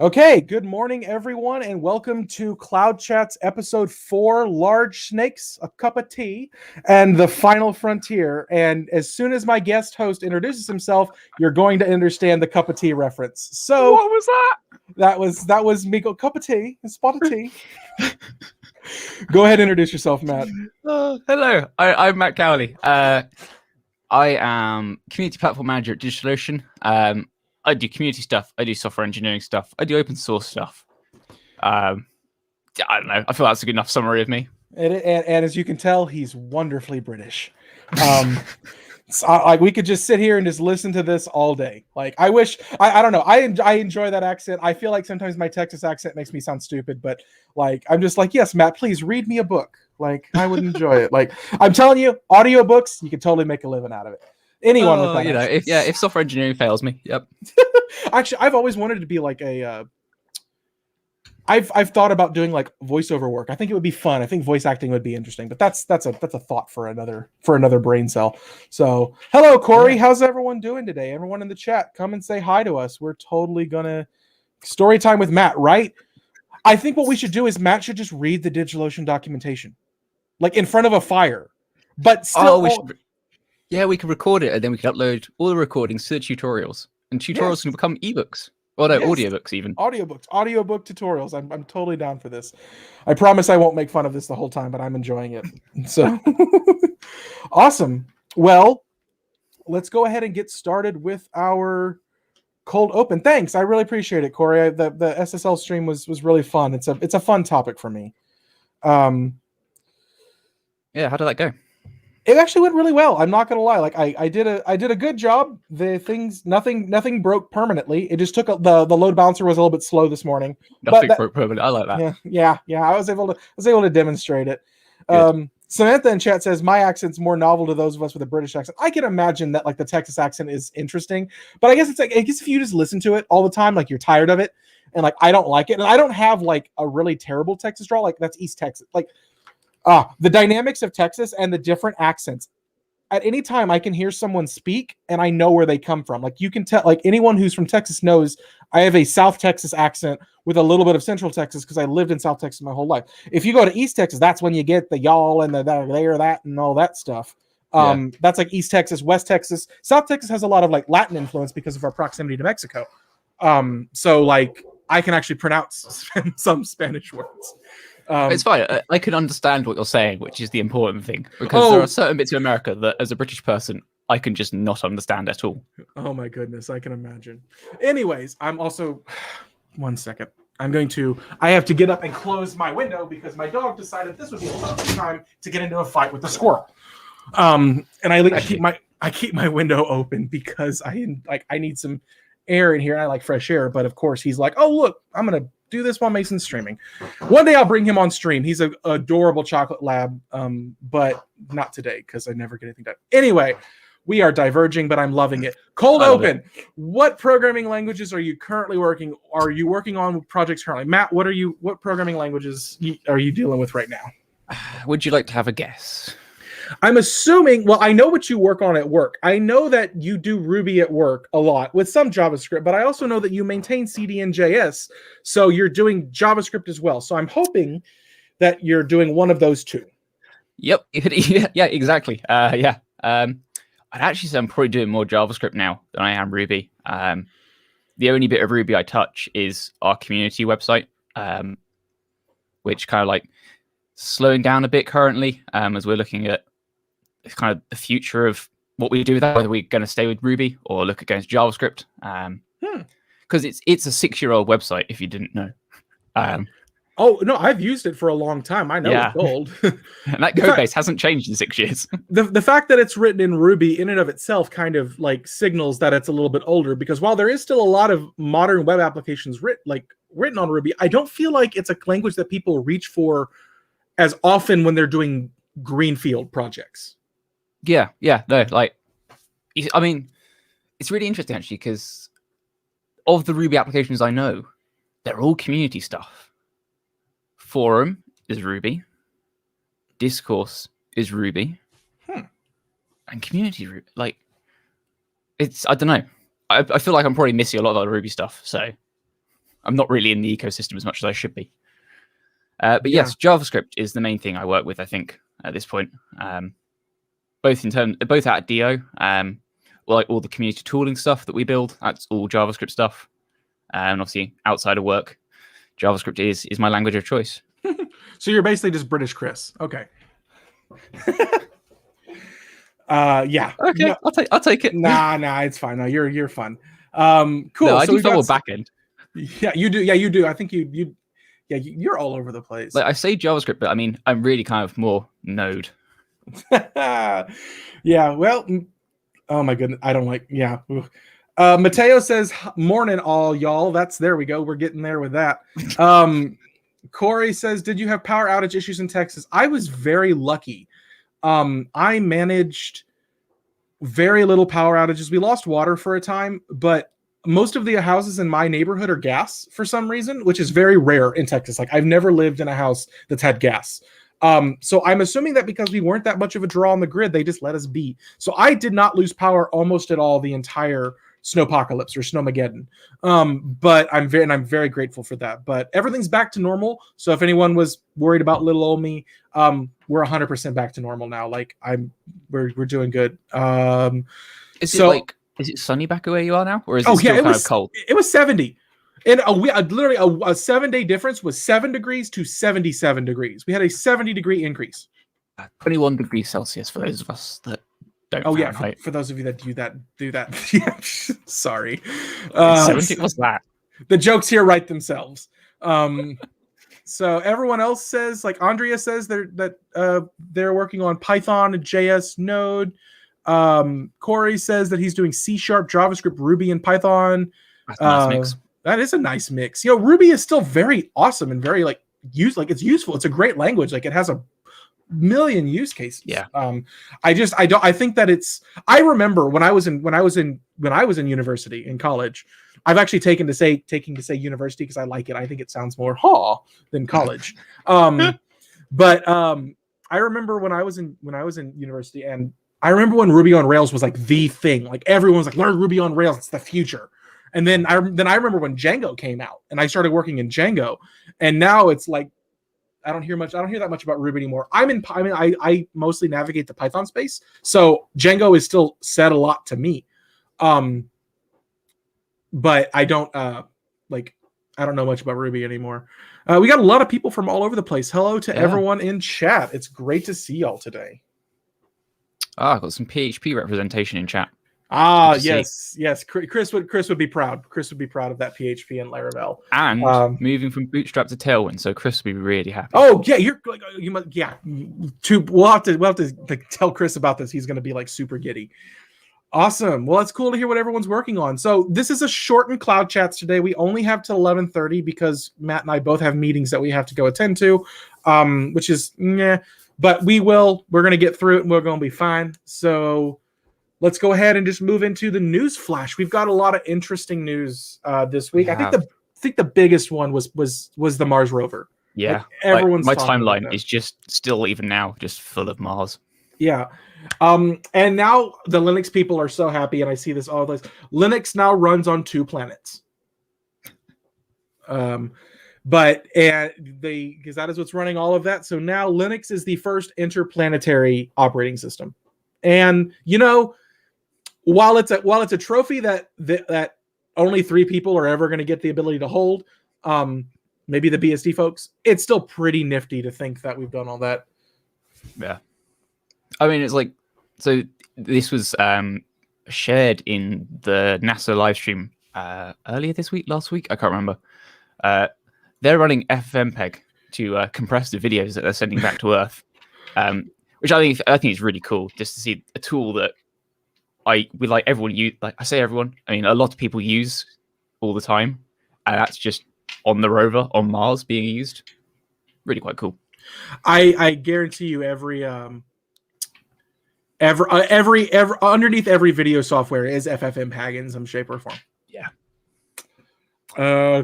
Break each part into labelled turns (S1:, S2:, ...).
S1: Okay, good morning, everyone, and welcome to Cloud Chat's episode 4, Large Snakes, a Cup of Tea, and the Final Frontier. And as soon as my guest host introduces himself, you're going to understand the cup of tea reference. So
S2: what was that?
S1: That was Miko. Cup of tea, a spot of tea. Go ahead and introduce yourself, Matt.
S2: Hello, I'm Matt Cowley. I am community platform manager at DigitalOcean. I do community stuff. I do software engineering stuff. I do open source stuff. I don't know. I feel that's a good enough summary of me.
S1: And as you can tell, he's wonderfully British. We could just sit here and just listen to this all day. Like, I wish, I don't know. I enjoy that accent. I feel like sometimes my Texas accent makes me sound stupid, but like, I'm just like, yes, Matt, please read me a book. Like, I would enjoy it. Like, I'm telling you, audiobooks, you can totally make a living out of it. Anyone with that,
S2: if software engineering fails me, yep.
S1: Actually, I've always wanted to be like a. I've thought about doing like voiceover work. I think it would be fun. I think voice acting would be interesting. But that's a thought for another brain cell. So, hello, Corey. Yeah. How's everyone doing today? Everyone in the chat, come and say hi to us. We're totally gonna story time with Matt, right? I think what we should do is Matt should just read the DigitalOcean documentation, like in front of a fire. But still,
S2: yeah, we can record it and then we can upload all the recordings to the tutorials, and tutorials can become ebooks. Well, no, audiobooks even.
S1: Audiobook tutorials. I'm totally down for this. I promise I won't make fun of this the whole time, but I'm enjoying it. So awesome. Well, let's go ahead and get started with our cold open. Thanks. I really appreciate it, Corey. The SSL stream was really fun. It's a fun topic for me.
S2: Yeah, how did that go?
S1: It actually went really well. I'm not gonna lie. Like I did a good job. The things nothing broke permanently. It just took the load balancer was a little bit slow this morning.
S2: Nothing broke permanently. I like that.
S1: Yeah. I was able to demonstrate it. Samantha in chat says my accent's more novel to those of us with a British accent. I can imagine that like the Texas accent is interesting, but I guess if you just listen to it all the time, like you're tired of it, and like I don't like it, and I don't have like a really terrible Texas drawl. Like that's East Texas. Like the dynamics of Texas and the different accents. At any time, I can hear someone speak and I know where they come from. Like you can tell, like anyone who's from Texas knows I have a South Texas accent with a little bit of Central Texas because I lived in South Texas my whole life. If you go to East Texas, that's when you get the y'all and the there, that, and all that stuff. That's like East Texas, West Texas. South Texas has a lot of like Latin influence because of our proximity to Mexico. So like I can actually pronounce some Spanish words.
S2: It's fine. I can understand what you're saying, which is the important thing. Because there are certain bits of America that, as a British person, I can just not understand at all.
S1: Oh my goodness, I can imagine. Anyways, I'm also... One second. I have to get up and close my window because my dog decided this would be the perfect time to get into a fight with the squirrel. And I keep my window open because I need some air in here. I like fresh air, but of course he's like, oh look, I'm gonna do this while Mason's streaming. One day I'll bring him on stream. He's an adorable chocolate lab, but not today because I never get anything done. Anyway, we are diverging, but I'm loving it. Cold open. What programming languages are you currently working? Are you working on projects currently? Matt, what programming languages are you dealing with right now?
S2: Would you like to have a guess?
S1: I'm assuming, well, I know what you work on at work. I know that you do Ruby at work a lot with some JavaScript, but I also know that you maintain CDN.js, so you're doing JavaScript as well. So I'm hoping that you're doing one of those two.
S2: Yep. Yeah, exactly. I'd actually say I'm probably doing more JavaScript now than I am Ruby. The only bit of Ruby I touch is our community website, which kind of like slowing down a bit currently as we're looking at kind of the future of what we do with that, whether we're going to stay with Ruby or look at going to JavaScript. Because it's a 6-year-old website, if you didn't know.
S1: Oh, no, I've used it for a long time. I know it's old.
S2: And that code base hasn't changed in 6 years.
S1: The fact that it's written in Ruby in and of itself kind of like signals that it's a little bit older, because while there is still a lot of modern web applications written on Ruby, I don't feel like it's a language that people reach for as often when they're doing greenfield projects.
S2: Yeah, no, like, I mean, it's really interesting actually, because of the Ruby applications I know, they're all community stuff. Forum is Ruby, Discourse is Ruby, and community Ruby. Like, it's, I don't know. I feel like I'm probably missing a lot of other Ruby stuff. So I'm not really in the ecosystem as much as I should be. But yes, JavaScript is the main thing I work with, I think, at this point. Both at DO, like all the community tooling stuff that we build, that's all JavaScript stuff. And obviously, outside of work, JavaScript is my language of choice.
S1: So you're basically just British Chris. Okay. Yeah.
S2: Okay, no, I'll take it.
S1: Nah, it's fine. No, you're fun. Cool.
S2: No, I do double backend.
S1: Yeah, you do. Yeah, you do. I think you're all over the place.
S2: Like I say JavaScript, but I mean I'm really kind of more Node.
S1: Yeah. Well. Oh my goodness. I don't like. Yeah. Mateo says, "Morning, all y'all." There we go. We're getting there with that. Corey says, "Did you have power outage issues in Texas?" I was very lucky. I managed very little power outages. We lost water for a time, but most of the houses in my neighborhood are gas for some reason, which is very rare in Texas. Like I've never lived in a house that's had gas. So I'm assuming that because we weren't that much of a draw on the grid, they just let us be. So I did not lose power almost at all the entire snowpocalypse or snowmageddon. But I'm very grateful for that. But everything's back to normal. So if anyone was worried about little old me, we're 100% back to normal now. Like we're doing good.
S2: Is it sunny back where you are now, or is it still kind of cold?
S1: It was 70. And literally a 7-day difference was 7 degrees to 77 degrees. We had a 70-degree increase.
S2: 21 degrees Celsius for those of us that don't.
S1: Oh yeah, for those of you that do that. Yeah, sorry.
S2: 70. What's that?
S1: The jokes here write themselves. So everyone else says, like Andrea says, they're working on Python, JS, Node. Corey says that he's doing C#, JavaScript, Ruby, and Python.
S2: That's a nice mix.
S1: That is a nice mix. You know, Ruby is still very awesome and very it's useful. It's a great language. Like it has a million use cases.
S2: Yeah.
S1: I think that I remember when I was in university in college, I've actually taking to say university because I like it. I think it sounds more than college. But I remember when I was in university, and I remember when Ruby on Rails was like the thing. Like everyone was like, learn Ruby on Rails, it's the future. And then I remember when Django came out, and I started working in Django, and now it's like I don't hear that much about Ruby anymore. I mostly navigate the Python space, so Django is still said a lot to me. But I don't know much about Ruby anymore. We got a lot of people from all over the place. Hello to everyone in chat. It's great to see y'all today.
S2: I've got some PHP representation in chat.
S1: Yes. Chris would be proud. Chris would be proud of that PHP and Laravel.
S2: And moving from Bootstrap to Tailwind, so Chris would be really happy.
S1: Oh yeah, We'll have to tell Chris about this. He's going to be like super giddy. Awesome. Well, it's cool to hear what everyone's working on. So this is a shortened Cloud Chats today. We only have till 11:30 because Matt and I both have meetings that we have to go attend to, which is but we're going to get through it and we're going to be fine. So let's go ahead and just move into the news flash. We've got a lot of interesting news this week. I think the biggest one was the Mars rover.
S2: Yeah,
S1: like, everyone's
S2: my timeline is just still even now just full of Mars.
S1: Yeah, and now the Linux people are so happy, and I see this all this. Linux now runs on 2 planets. Because that is what's running all of that. So now Linux is the first interplanetary operating system, and while it's a trophy that only 3 people are ever going to get the ability to hold, maybe the BSD folks, it's still pretty nifty to think that we've done all that.
S2: Yeah, I mean, it's like, so this was shared in the NASA live stream earlier this week, last week, I can't remember. They're running FFmpeg to compress the videos that they're sending back to Earth, which I think is really cool, just to see a tool that everyone use. Like I say, everyone. I mean, a lot of people use all the time, and that's just on the rover on Mars being used. Really quite cool.
S1: I guarantee you, every underneath every video software is FFmpeg in some shape or form.
S2: Yeah.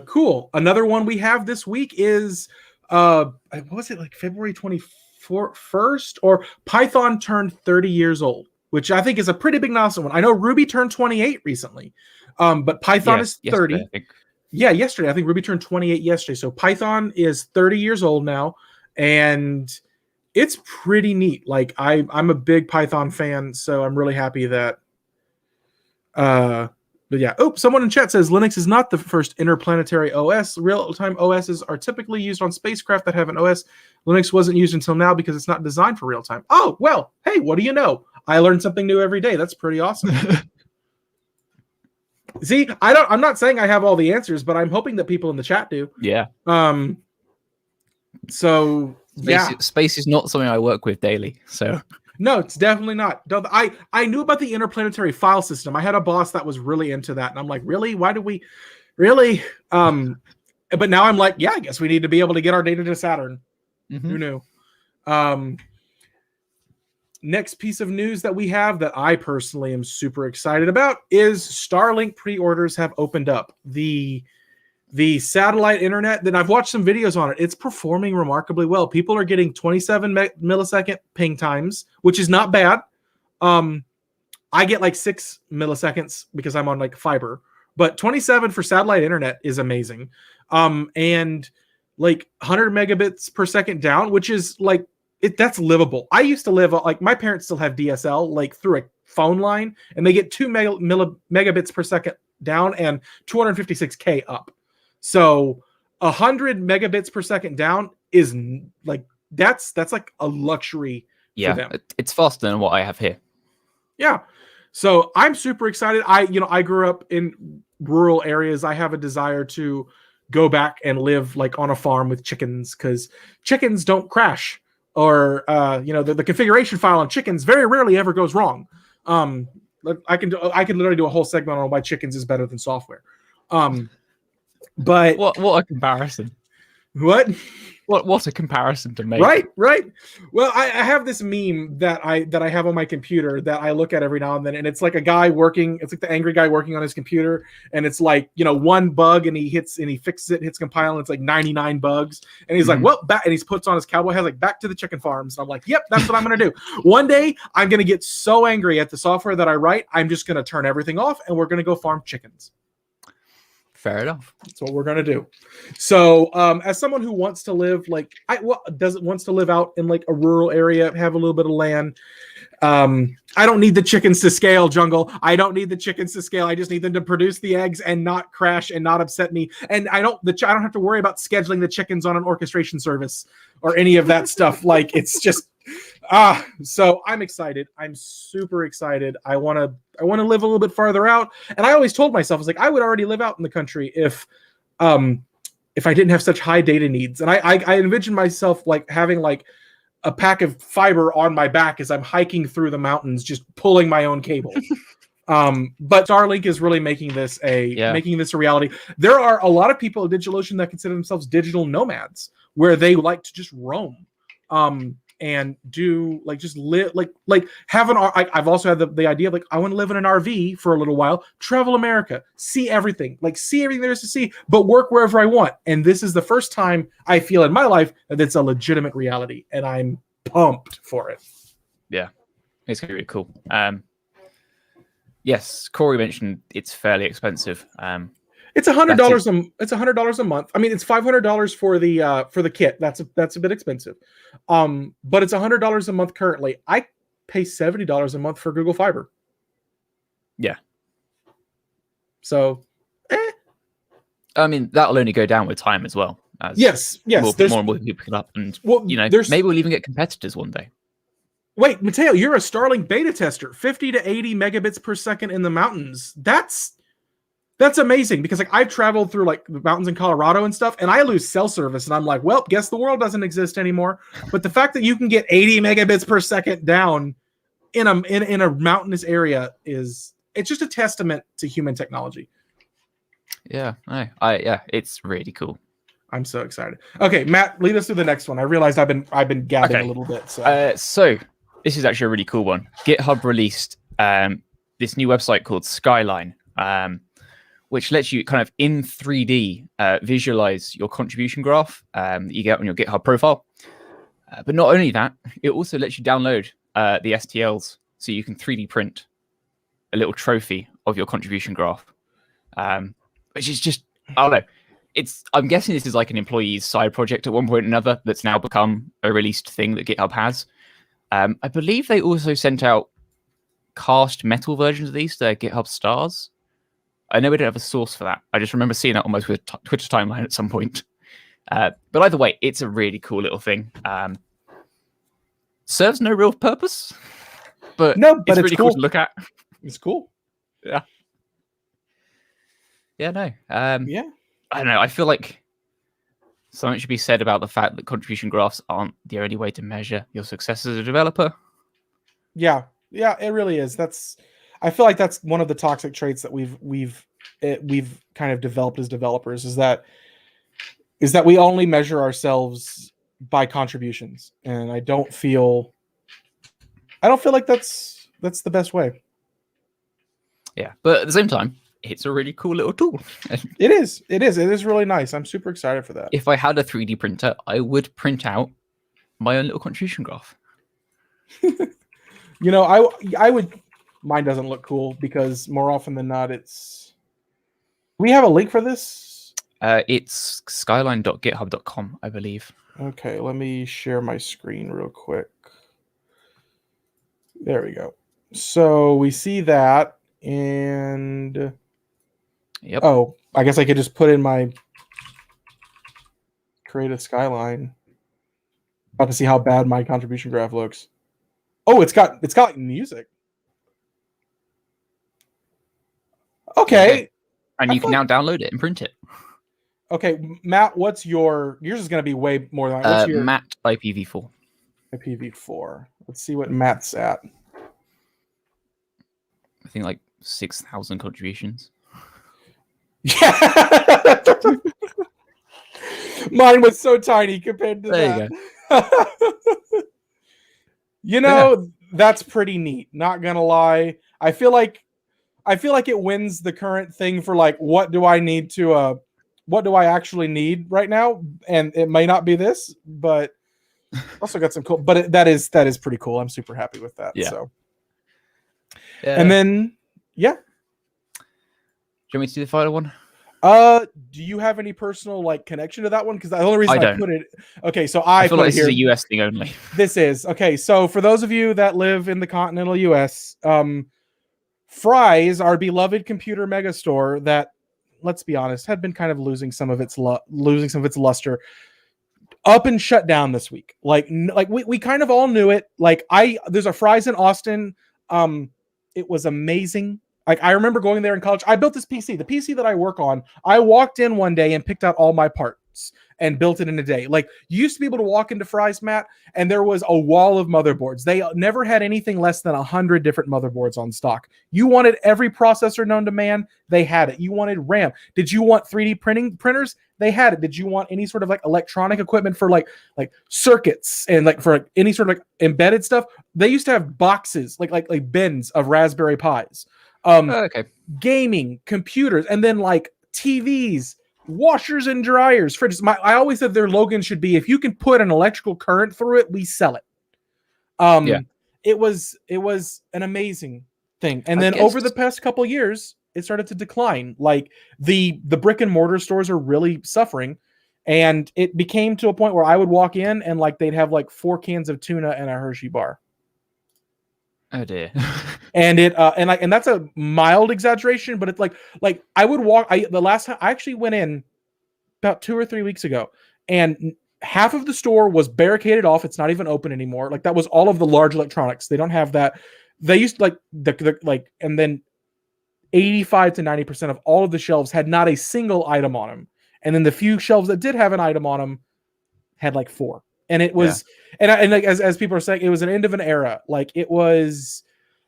S1: Cool. Another one we have this week is what was it, like February 21st, or Python turned 30 years old, which I think is a pretty big milestone. I know Ruby turned 28 recently, but Python is 30. Yeah, yesterday. I think Ruby turned 28 yesterday. So Python is 30 years old now, and it's pretty neat. Like I'm a big Python fan, so I'm really happy that. But yeah. Oh, someone in chat says Linux is not the first interplanetary OS. Real-time OSs are typically used on spacecraft that have an OS. Linux wasn't used until now because it's not designed for real time. Oh, well, hey, what do you know? I learn something new every day. That's pretty awesome. See, I'm not saying I have all the answers, but I'm hoping that people in the chat do.
S2: Yeah.
S1: So
S2: space is not something I work with daily. So
S1: no, it's definitely not. I knew about the interplanetary file system. I had a boss that was really into that, and I'm like, really? Why do we really? But now I'm like, yeah, I guess we need to be able to get our data to Saturn. Mm-hmm. Who knew? Next piece of news that we have that I personally am super excited about is Starlink pre-orders have opened up. The satellite internet, then I've watched some videos on it. It's performing remarkably well. People are getting 27 millisecond ping times, which is not bad. I get like 6 milliseconds because I'm on like fiber, but 27 for satellite internet is amazing. And like 100 megabits per second down, which is like, that's livable. I used to live, like my parents still have DSL, like through a phone line, and they get 2 megabits per second down and 256K up. So 100 megabits per second down is like, that's like a luxury for them.
S2: It's faster than what I have here.
S1: Yeah. So I'm super excited. I grew up in rural areas. I have a desire to go back and live like on a farm with chickens, because chickens don't crash. Or the configuration file on chickens very rarely ever goes wrong. I can literally do a whole segment on why chickens is better than software. But
S2: what a comparison! What a comparison to make.
S1: Right. Well, I have this meme that I have on my computer that I look at every now and then, and it's like a guy working. It's like the angry guy working on his computer, and it's like one bug, and he fixes it, hits compile, and it's like 99 bugs, and he's like, well, back, and he puts on his cowboy hat like back to the chicken farms. And I'm like, yep, that's what I'm gonna do. One day I'm gonna get so angry at the software that I write, I'm just gonna turn everything off, and we're gonna go farm chickens.
S2: Fair enough.
S1: That's what we're gonna do. So, as someone who wants to live wants to live out in like a rural area, have a little bit of land, I don't need the chickens to scale, Jungle. I don't need the chickens to scale. I just need them to produce the eggs and not crash and not upset me. And I don't have to worry about scheduling the chickens on an orchestration service or any of that stuff. Like, it's just so I'm excited. I'm super excited. I want to live a little bit farther out. And I always told myself, I was like, I would already live out in the country if I didn't have such high data needs. And I envision myself like having like a pack of fiber on my back as I'm hiking through the mountains, just pulling my own cable. But Starlink is really making this a reality. There are a lot of people at DigitalOcean that consider themselves digital nomads, where they like to just roam. And do like just live like have an I've also had the idea of like I want to live in an RV for a little while, travel America, see everything there is to see, but work wherever I want. And this is the first time I feel in my life that it's a legitimate reality, and I'm pumped for it. Yeah,
S2: it's gonna be really cool. Yes, Corey mentioned it's fairly expensive.
S1: It's $100. It's $100 a month. I mean, it's $500 for the kit. That's a bit expensive. But it's $100 a month currently. I pay $70 a month for Google Fiber.
S2: Yeah.
S1: So,
S2: I mean, that'll only go down with time as well.
S1: Yes.
S2: More and more people pick it up, and maybe we'll even get competitors one day.
S1: Wait, Mateo, you're a Starlink beta tester. 50 to 80 megabits per second in the mountains. That's amazing, because like I've traveled through like the mountains in Colorado and stuff, and I lose cell service, and I'm like, well, guess the world doesn't exist anymore. But the fact that you can get 80 megabits per second down in a mountainous area it's just a testament to human technology.
S2: Yeah, it's really cool.
S1: I'm so excited. Okay, Matt, lead us through the next one. I realized I've been gabbing a little bit.
S2: So this is actually a really cool one. GitHub released this new website called Skyline. Which lets you kind of in 3D visualize your contribution graph that you get on your GitHub profile. But not only that, it also lets you download the STLs so you can 3D print a little trophy of your contribution graph, which is just I don't know. I'm guessing this is like an employee's side project at one point or another that's now become a released thing that GitHub has. I believe they also sent out cast metal versions of these to their GitHub stars. I know we don't have a source for that. I just remember seeing that almost with Twitter timeline at some point. But either way, it's a really cool little thing. Serves no real purpose, but it's really cool to look at.
S1: It's cool.
S2: Yeah. Yeah, no.
S1: Yeah.
S2: I don't know. I feel like something should be said about the fact that contribution graphs aren't the only way to measure your success as a developer.
S1: Yeah, it really is. I feel like that's one of the toxic traits that we've kind of developed as developers is that we only measure ourselves by contributions, and I don't feel like that's the best way.
S2: Yeah, but at the same time, it's a really cool little tool.
S1: It is really nice. I'm super excited for that.
S2: If I had a 3D printer, I would print out my own little contribution graph.
S1: I would. Mine doesn't look cool because more often than not, it's. We have a link for this.
S2: It's skyline.github.com, I believe.
S1: Okay, let me share my screen real quick. There we go. So we see that, and
S2: yep.
S1: Oh, I guess I could just put in my create a Skyline. About to see how bad my contribution graph looks. Oh, it's got like music. Okay.
S2: And you can now download it and print it.
S1: Okay, Matt, what's yours is going to be way more than what's your
S2: Matt IPv4.
S1: IPv4. Let's see what Matt's at.
S2: I think like 6,000 contributions.
S1: Yeah. Mine was so tiny compared to
S2: there
S1: that. You go. That's pretty neat. Not gonna lie. I feel like it wins the current thing for like what do I actually need right now? And it may not be this, but also got some cool. But that is pretty cool. I'm super happy with that.
S2: Yeah.
S1: So.
S2: Yeah.
S1: And then
S2: do you want me to do the final one?
S1: Do you have any personal like connection to that one? Because the only reason I put it. Okay, so
S2: I feel like this is a US thing only.
S1: This is okay. So for those of you that live in the continental US, Fry's, our beloved computer megastore that, let's be honest, had been kind of losing some of its luster, up and shut down this week. Like we kind of all knew it. Like there's a Fry's in Austin. It was amazing. Like I remember going there in college. I built this PC, the PC that I work on. I walked in one day and picked out all my parts and built it in a day. Like you used to be able to walk into Fry's, Matt, and there was a wall of motherboards. They never had anything less than 100 different motherboards on stock. You wanted every processor known to man, they had it. You wanted RAM. Did you want 3D printers? They had it. Did you want any sort of like electronic equipment for like circuits and like for any sort of like embedded stuff? They used to have boxes, like bins of Raspberry Pis. Gaming, computers, and then like TVs, washers and dryers, fridges. I always said their slogan should be, if you can put an electrical current through it, we sell it. It was an amazing thing. And then over the past couple of years, it started to decline. Like the brick and mortar stores are really suffering. And it became to a point where I would walk in and like they'd have like 4 cans of tuna and a Hershey bar.
S2: Oh dear.
S1: And and that's a mild exaggeration, but it's like I would walk. The last time I actually went in about 2 or 3 weeks ago, and half of the store was barricaded off. It's not even open anymore. Like that was all of the large electronics. They don't have that. They used to and then 85 to 90% of all of the shelves had not a single item on them. And then the few shelves that did have an item on them had like 4. And it was, and like as people are saying, it was an end of an era. Like it was,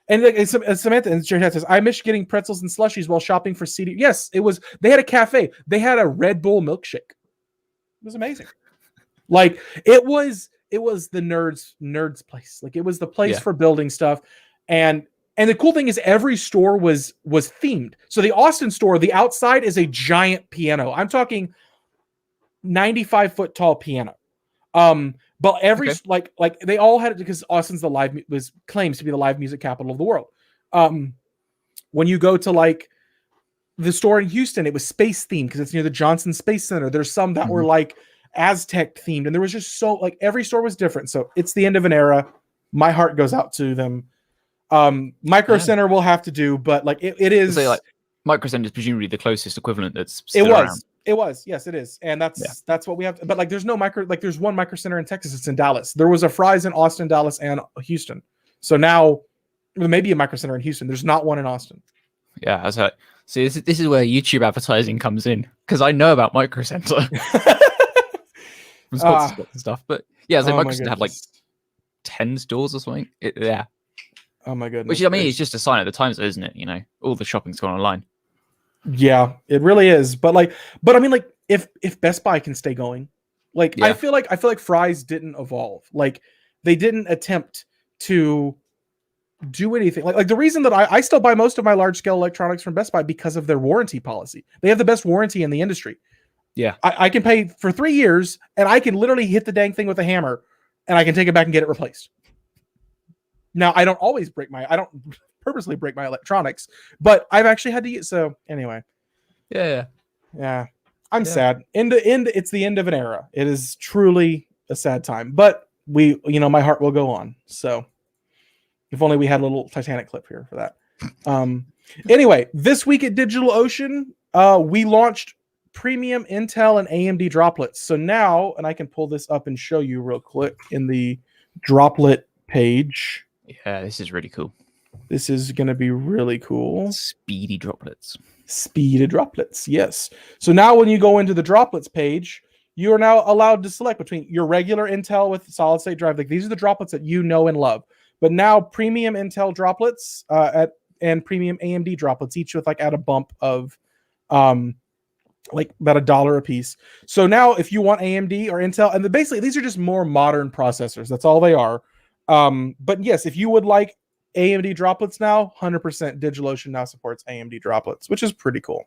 S1: and like Samantha in the chat says, I miss getting pretzels and slushies while shopping for CD. Yes, it was. They had a cafe. They had a Red Bull milkshake. It was amazing. Like it was the nerds place. Like it was the place for building stuff. And the cool thing is every store was themed. So the Austin store, the outside is a giant piano. I'm talking 95-foot tall piano. But every like they all had it because Austin's claims to be the live music capital of the world. When you go to like the store in Houston, it was space themed because it's near the Johnson Space Center. There's some that were like Aztec themed, and there was just so like every store was different. So it's the end of an era. My heart goes out to them. Micro Center will have to do, but like it is.
S2: So, like, Micro Center is presumably the closest equivalent that's still around.
S1: It was, yes, it is, and that's what we have. But like, there's no there's one Micro Center in Texas. It's in Dallas. There was a Fry's in Austin, Dallas, and Houston. So now maybe a Micro Center in Houston. There's not one in Austin.
S2: Yeah, that's right. See, this is where YouTube advertising comes in, because I know about Micro Center. And stuff, but yeah, so Micro Center have like 10 stores or something. Yeah.
S1: Oh my goodness.
S2: Which, I mean, it's just a sign of the times, though, isn't it? You know, all the shopping's gone online.
S1: Yeah, it really is. But I mean, like, if Best Buy can stay going, like, I feel like Fry's didn't evolve. Like, they didn't attempt to do anything. Like the reason that I still buy most of my large scale electronics from Best Buy because of their warranty policy. They have the best warranty in the industry.
S2: Yeah, I
S1: can pay for 3 years, and I can literally hit the dang thing with a hammer, and I can take it back and get it replaced. Now, I don't purposely break my electronics, but I've actually had to use. So anyway,
S2: yeah.
S1: I'm sad. It's the end of an era. It is truly a sad time, but my heart will go on. So if only we had a little Titanic clip here for that. Anyway, this week at DigitalOcean, we launched premium Intel and AMD droplets. So now, and I can pull this up and show you real quick in the droplet page.
S2: Yeah, this is really cool.
S1: This is going to be really cool.
S2: Speedy droplets.
S1: Speedy droplets, yes. So now when you go into the droplets page, you are now allowed to select between your regular Intel with solid state drive. Like, these are the droplets that you know and love. But now premium Intel droplets and premium AMD droplets, each with like at a bump of like about $1 a piece. So now if you want AMD or Intel, and basically these are just more modern processors. That's all they are. But yes, if you would like AMD droplets now, 100% DigitalOcean now supports AMD droplets, which is pretty cool.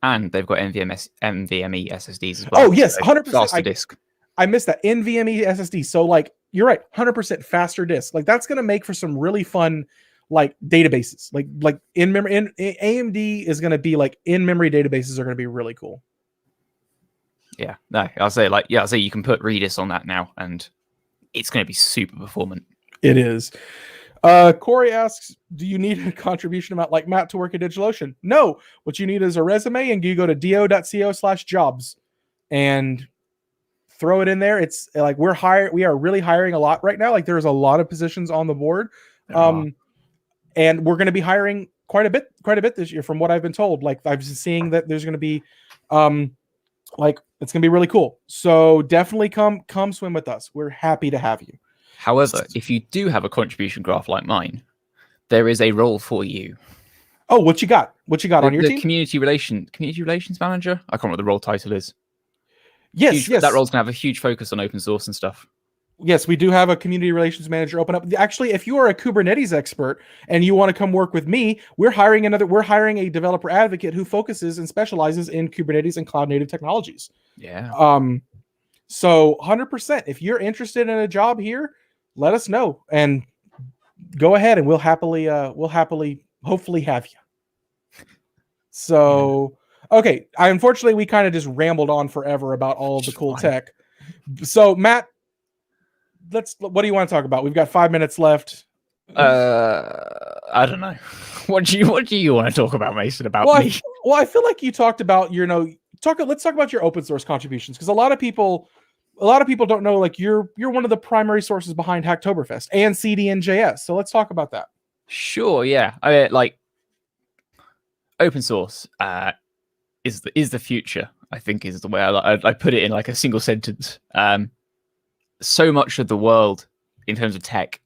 S1: And
S2: they've got NVMe SSDs as well.
S1: Oh yes, 100%
S2: faster disk.
S1: I missed that. NVMe SSD. So like, you're right, 100% faster disk. Like, that's going to make for some really fun like databases. Like in memory, AMD is going to be like in-memory databases are going to be really cool.
S2: Yeah, no, I'll say you can put Redis on that now, and it's going to be super performant.
S1: It is. Corey asks, do you need a contribution amount like Matt to work at DigitalOcean? No. What you need is a resume, and you go to do.co/jobs and throw it in there. It's like we are really hiring a lot right now. Like, there's a lot of positions on the board. And we're going to be hiring quite a bit this year from what I've been told. Like, I've been seeing that there's going to be like, it's going to be really cool. So definitely come swim with us. We're happy to have you.
S2: However, if you do have a contribution graph like mine, there is a role for you.
S1: Oh, what you got? What you got on your team?
S2: Community relations manager. I can't remember what the role title is.
S1: Yes.
S2: That role's going to have a huge focus on open source and stuff.
S1: Yes, we do have a community relations manager open up. Actually, if you are a Kubernetes expert and you want to come work with me, we're hiring a developer advocate who focuses and specializes in Kubernetes and cloud native technologies.
S2: Yeah.
S1: So 100%, if you're interested in a job here, let us know and go ahead, and we'll happily hopefully have you. So, okay. Unfortunately, we kind of just rambled on forever about all of the cool tech. So, Matt, what do you want to talk about? We've got 5 minutes left.
S2: I don't know. What do you want to talk about, Mason? Me?
S1: I feel like you talked about let's talk about your open source contributions, because a lot of people don't know, like, you're one of the primary sources behind Hacktoberfest and CDNJS. So let's talk about that.
S2: Sure. Yeah. I mean, like, open source is the future, I think, is the way I put it in like a single sentence. So much of the world in terms of tech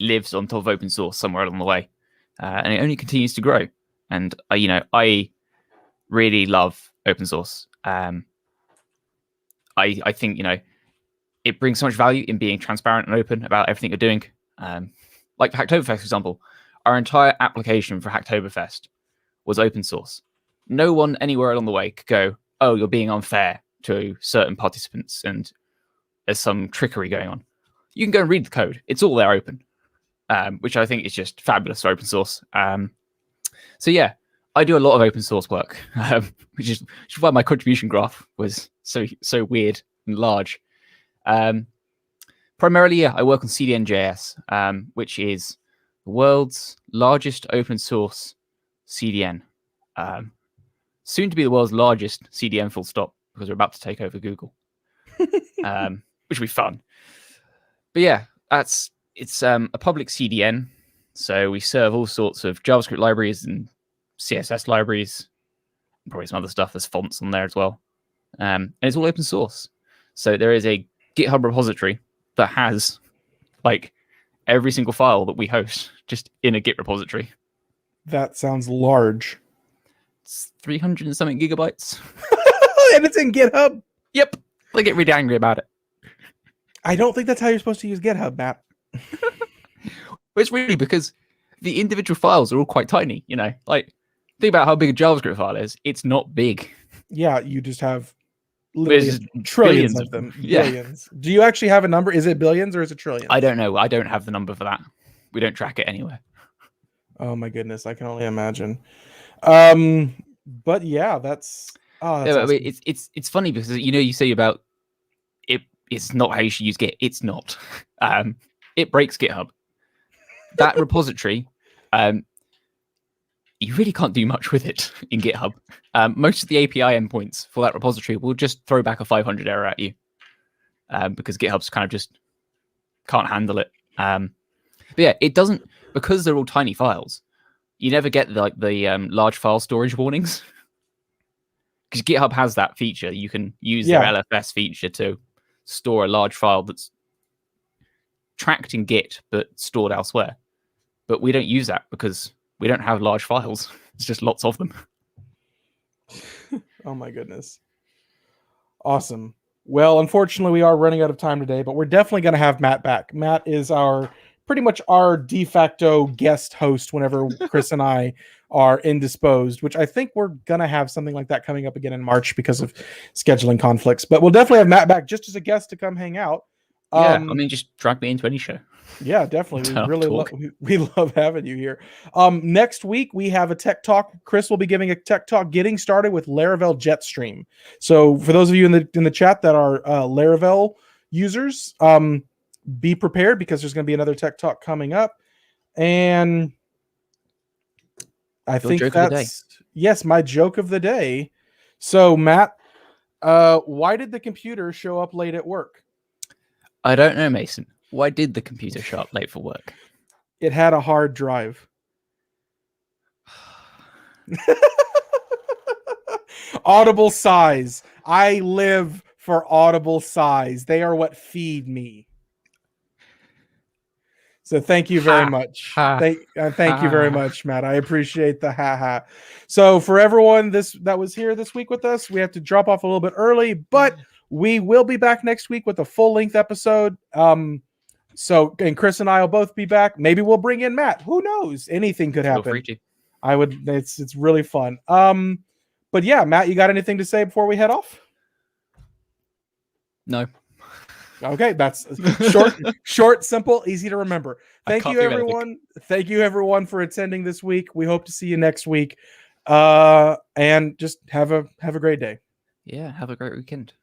S2: lives on top of open source somewhere along the way, and it only continues to grow. And I really love open source. I think it brings so much value in being transparent and open about everything you're doing. Like Hacktoberfest, for example, our entire application for Hacktoberfest was open source. No one anywhere along the way could go, "Oh, you're being unfair to certain participants and there's some trickery going on." You can go and read the code. It's all there open, which I think is just fabulous for open source. So yeah, I do a lot of open source work, which is why my contribution graph was so weird and large. Primarily, yeah, I work on CDN.js, which is the world's largest open source CDN. Soon to be the world's largest CDN full stop, because we're about to take over Google, which will be fun. But yeah, it's a public CDN. So we serve all sorts of JavaScript libraries and CSS libraries, and probably some other stuff. There's fonts on there as well. And it's all open source. So there is a GitHub repository that has like every single file that we host just in a Git repository.
S1: That sounds large.
S2: It's 300 and something gigabytes.
S1: And it's in GitHub?
S2: Yep. They get really angry about it.
S1: I don't think that's how you're supposed to use GitHub, Matt.
S2: It's really because the individual files are all quite tiny, you know? Like, think about how big a JavaScript file is. It's not big.
S1: Yeah, you just have literally trillions of them.
S2: Yeah.
S1: Billions. Do you actually have a number? Is it billions or is it trillions?
S2: I don't know. I don't have the number for that. We don't track it anywhere.
S1: Oh my goodness, I can only imagine. But yeah, that's
S2: awesome. It's funny because you say about it. It's not how you should use Git. It's not. It breaks GitHub. That repository, you really can't do much with it in GitHub. Most of the API endpoints for that repository will just throw back a 500 error at you because GitHub's kind of just can't handle it. But yeah, it doesn't, because they're all tiny files. You never get the large file storage warnings because GitHub has that feature. You can use their LFS feature to store a large file that's tracked in Git but stored elsewhere. But we don't use that because we don't have large files. It's just lots of them.
S1: Oh my goodness. Awesome. Well, unfortunately, we are running out of time today, but we're definitely going to have Matt back. Matt is pretty much our de facto guest host whenever Chris and I are indisposed, which I think we're going to have something like that coming up again in March because of scheduling conflicts. But we'll definitely have Matt back just as a guest to come hang out.
S2: Yeah, I mean, just drag me into any show.
S1: Yeah, definitely. We love having you here. Next week, we have a tech talk. Chris will be giving a tech talk getting started with Laravel Jetstream. So for those of you in the chat that are Laravel users, be prepared because there's going to be another tech talk coming up. And I think that's, yes, my joke of the day. So Matt, why did the computer show up late at work?
S2: I don't know, Mason. Why did the computer show up late for work?
S1: It had a hard drive. Audible sighs. I live for audible sighs. They are what feed me. So thank you very much. Thank you very much, Matt. I appreciate the ha. So for everyone that was here this week with us, we have to drop off a little bit early, but we will be back next week with a full-length episode. So, and Chris and I will both be back. Maybe we'll bring in Matt. Who knows? Anything could happen.
S2: Feel free to.
S1: I would. It's really fun. But yeah, Matt, you got anything to say before we head off?
S2: No.
S1: Okay, that's short, simple, easy to remember. Thank you, everyone. Thank you, everyone, for attending this week. We hope to see you next week. And just have a great day.
S2: Yeah, have a great weekend.